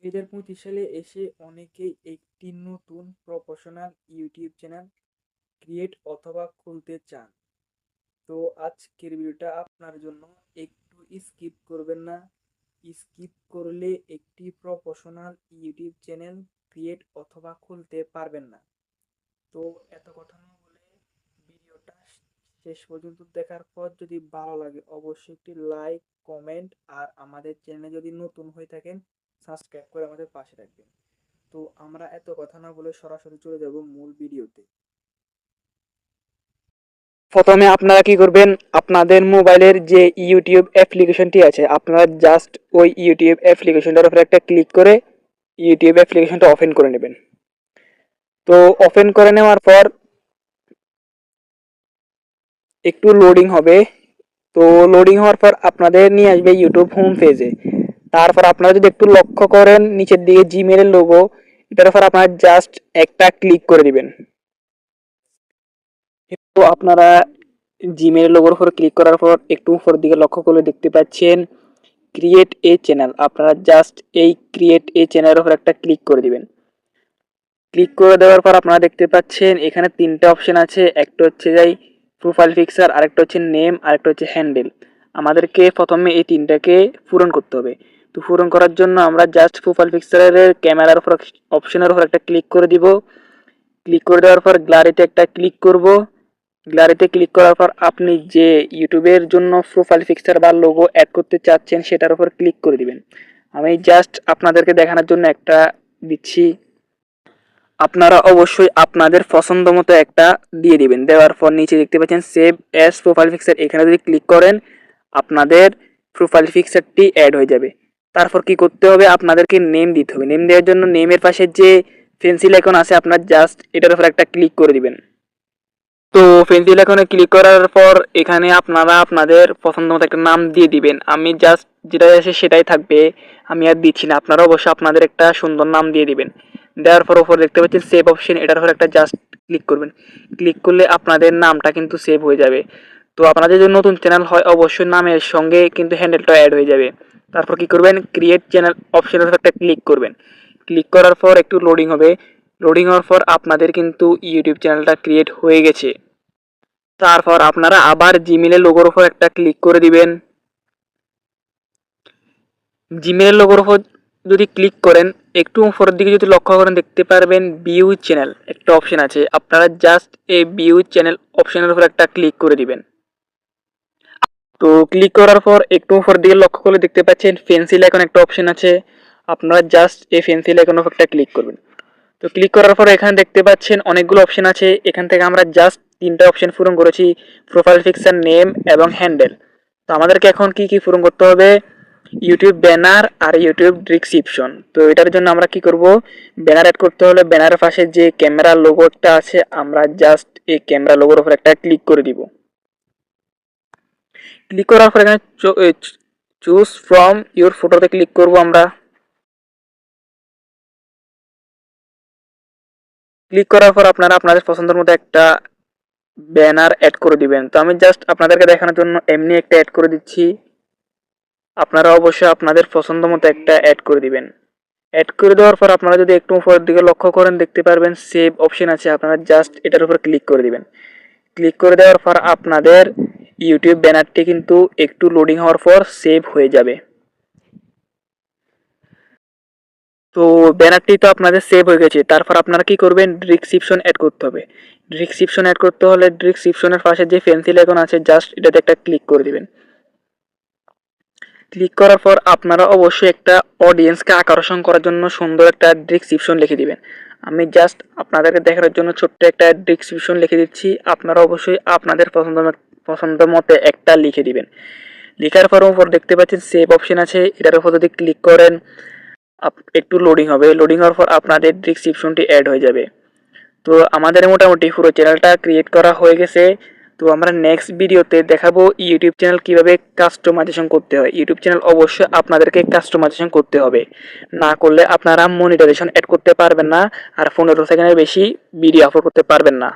2025 সালে এসে অনেকেই একটি নতুন প্রফেশনাল ইউটিউব চ্যানেল ক্রিয়েট অথবা খুলতে চান। তো আজকের ভিডিওটা আপনার জন্য একটু স্কিপ করবেন না। স্কিপ করলে একটি প্রফেশনাল ইউটিউব চ্যানেল ক্রিয়েট অথবা খুলতে পারবেন না। তো এত কথা না বলে ভিডিওটা শেষ পর্যন্ত দেখার পর যদি ভালো লাগে অবশ্যই একটি লাইক, কমেন্ট আর আমাদের চ্যানেলে যদি নতুন হয়ে থাকেন সাবস্ক্রাইব করে আমাদের পাশে রাখবেন। তো আমরা এত কথা না বলে সরাসরি চলে যাব মূল ভিডিওতে। প্রথমে আপনারা কি করবেন, আপনাদের মোবাইলের যে ইউটিউব অ্যাপ্লিকেশনটি আছে আপনারা জাস্ট ওই ইউটিউব অ্যাপ্লিকেশনটার উপরে একটা ক্লিক করে ইউটিউব অ্যাপ্লিকেশনটা ওপেন করে নেবেন। তো ওপেন করে নেওয়ার পর একটু লোডিং হবে। তো লোডিং হওয়ার পর আপনাদের নিয়ে আসবে ইউটিউব হোম পেজে। তারপর আপনারা যদি একটু লক্ষ্য করেন নিচের দিকে জিমেলের লোগো, এটার উপর আপনারা জাস্ট একটা ক্লিক করে দিবেন। তো আপনারা জিমেল লোগোর উপর ক্লিক করার পর একটু উপর দিকে লক্ষ্য করলে দেখতে পাচ্ছেন ক্রিয়েট এ চ্যানেল। আপনারা জাস্ট এই ক্রিয়েট এ চ্যানেলের উপর একটা ক্লিক করে দিবেন। ক্লিক করে দেওয়ার পর আপনারা দেখতে পাচ্ছেন এখানে তিনটা অপশন আছে, একটা হচ্ছে যাই প্রোফাইল পিকচার, আরেকটা হচ্ছে নেম, আরেকটা হচ্ছে হ্যান্ডেল। আমাদেরকে প্রথমে এই তিনটাকে পূরণ করতে হবে। তো পূরণ করার জন্য আমরা জাস্ট প্রোফাইল পিকচারের ক্যামেরার উপর অপশনের উপর একটা ক্লিক করে দিব। ক্লিক করে দেওয়ার পর গ্যালারিতে একটা ক্লিক করব। গ্যালারিতে ক্লিক করার পর আপনি যে ইউটিউবের জন্য প্রোফাইল পিকচার বা লোগো অ্যাড করতে চাচ্ছেন সেটার উপর ক্লিক করে দিবেন। আমি জাস্ট আপনাদেরকে দেখানোর জন্য একটা দিচ্ছি। আপনারা অবশ্যই আপনাদের পছন্দ মতো একটা দিয়ে দিবেন। দেওয়ার পর নিচে দেখতে পাচ্ছেন সেভ অ্যাজ প্রোফাইল পিকচার, এখানে যদি ক্লিক করেন আপনাদের প্রোফাইল পিকচারটি অ্যাড হয়ে যাবে। তারপর কি করতে হবে, আপনাদেরকে নেম দিতে হবে। নেম দেওয়ার জন্য নেমের পাশে যে পেন্সিল আইকন আছে আপনার জাস্ট এটার উপর একটা ক্লিক করে দিবেন। তো পেন্সিল আইকনে ক্লিক করার পর এখানে আপনারা আপনাদের পছন্দ মতো একটা নাম দিয়ে দিবেন। আমি জাস্ট যেটা আছে সেটাই থাকবে, আমি আর দিচ্ছি না। আপনারা অবশ্যই আপনাদের একটা সুন্দর নাম দিয়ে দিবেন। দেওয়ার পর উপর দেখতে পাচ্ছেন সেভ অপশন, এটার উপর একটা জাস্ট ক্লিক করবেন। ক্লিক করলে আপনাদের নামটা কিন্তু সেভ হয়ে যাবে। তো আপনাদের যদি নতুন চ্যানেল হয় অবশ্যই নামের সঙ্গে কিন্তু হ্যান্ডেলটা অ্যাড হয়ে যাবে। তারপর কি করবেন, ক্রিয়েট চ্যানেল অপশনের উপর একটা ক্লিক করবেন। ক্লিক করার পর একটু লোডিং হবে। লোডিং হওয়ার পর আপনাদের কিন্তু ইউটিউব চ্যানেলটা ক্রিয়েট হয়ে গেছে। তারপর আপনারা আবার জিমেলের লোগোর উপর একটা ক্লিক করে দিবেন। জিমেলের লোগোর উপর যদি ক্লিক করেন একটু উপরের দিকে যদি লক্ষ্য করেন দেখতে পারবেন ভিউ চ্যানেল একটা অপশন আছে। আপনারা জাস্ট এই ভিউ চ্যানেল অপশনের উপর একটা ক্লিক করে দিবেন। তো ক্লিক করার পর একটু উপরের দিকে লক্ষ্য করলে দেখতে পাচ্ছেন পেন্সিল আইকন একটা অপশন আছে। আপনারা জাস্ট এই পেন্সিল আইকনের উপর একটা ক্লিক করবেন। তো ক্লিক করার পর এখানে দেখতে পাচ্ছেন অনেকগুলো অপশন আছে। এখান থেকে আমরা জাস্ট তিনটা অপশন পূরণ করেছি, প্রোফাইল পিকচার, নেম এবং হ্যান্ডেল। তো আমাদেরকে এখন কি কি পূরণ করতে হবে, ইউটিউব ব্যানার আর ইউটিউব ডিসক্রিপশন। তো এটার জন্য আমরা কি করব, ব্যানার অ্যাড করতে হলে ব্যানারের পাশে যে ক্যামেরা লোগোটা আছে আমরা জাস্ট এই ক্যামেরা লোগোর উপর একটা ক্লিক করে দিব। ক্লিক করার পর এখানে চুজ ফ্রম ইউর ফটোতে ক্লিক করব আমরা। ক্লিক করার পর আপনারা আপনাদের পছন্দের মতো একটা ব্যানার অ্যাড করে দিবেন। তো আমি জাস্ট আপনাদেরকে দেখানোর জন্য এমনি একটা অ্যাড করে দিচ্ছি। আপনারা অবশ্যই আপনাদের পছন্দ মতো একটা অ্যাড করে দিবেন। অ্যাড করে দেওয়ার পর আপনারা যদি একটু উপরের দিকে লক্ষ্য করেন দেখতে পারবেন সেভ অপশন আছে। আপনারা জাস্ট এটার উপর ক্লিক করে দিবেন। ক্লিক করে দেওয়ার পর আপনাদের ইউটিউব ব্যানারটি কিন্তু একটু লোডিং হওয়ার পর সেভ হয়ে যাবে। তো ব্যানারটি তো আপনাদের সেভ হয়ে গেছে। তারপর আপনারা কি করবেন, ডিসক্রিপশন অ্যাড করতে হবে। ডিসক্রিপশন অ্যাড করতে হলে ডিসক্রিপশনের পাশে যে পেন্সিল আইকন আছে জাস্ট এটাতে একটা ক্লিক করে দিবেন। ক্লিক করার পর আপনারা অবশ্যই একটা অডিয়েন্সকে আকর্ষণ করার জন্য সুন্দর একটা ডিসক্রিপশন লিখে দিবেন। আমি জাস্ট আপনাদেরকে দেখানোর জন্য ছোট্ট একটা ডিসক্রিপশন লিখে দিচ্ছি। আপনারা অবশ্যই আপনাদের পছন্দ মতো একটা লিখে দিবেন। লেখার পর উপর দেখতে পাচ্ছেন সেভ অপশন আছে, এটার উপর যদি ক্লিক করেন একটু লোডিং হবে। লোডিং হওয়ার পর আপনাদের ডিসক্রিপশনটি অ্যাড হয়ে যাবে। তো আমাদের মোটামুটি পুরো চ্যানেলটা ক্রিয়েট করা হয়ে গেছে। তো আমরা নেক্সট ভিডিওতে দেখাবো ইউটিউব চ্যানেল কিভাবে কাস্টমাইজেশন করতে হয়। ইউটিউব চ্যানেল অবশ্যই আপনাদেরকে কাস্টমাইজেশন করতে হবে, না করলে আপনারা মনিটাইজেশন অ্যাড করতে পারবেন না আর 15 সেকেন্ডের বেশি ভিডিও আপলোড করতে পারবেন না।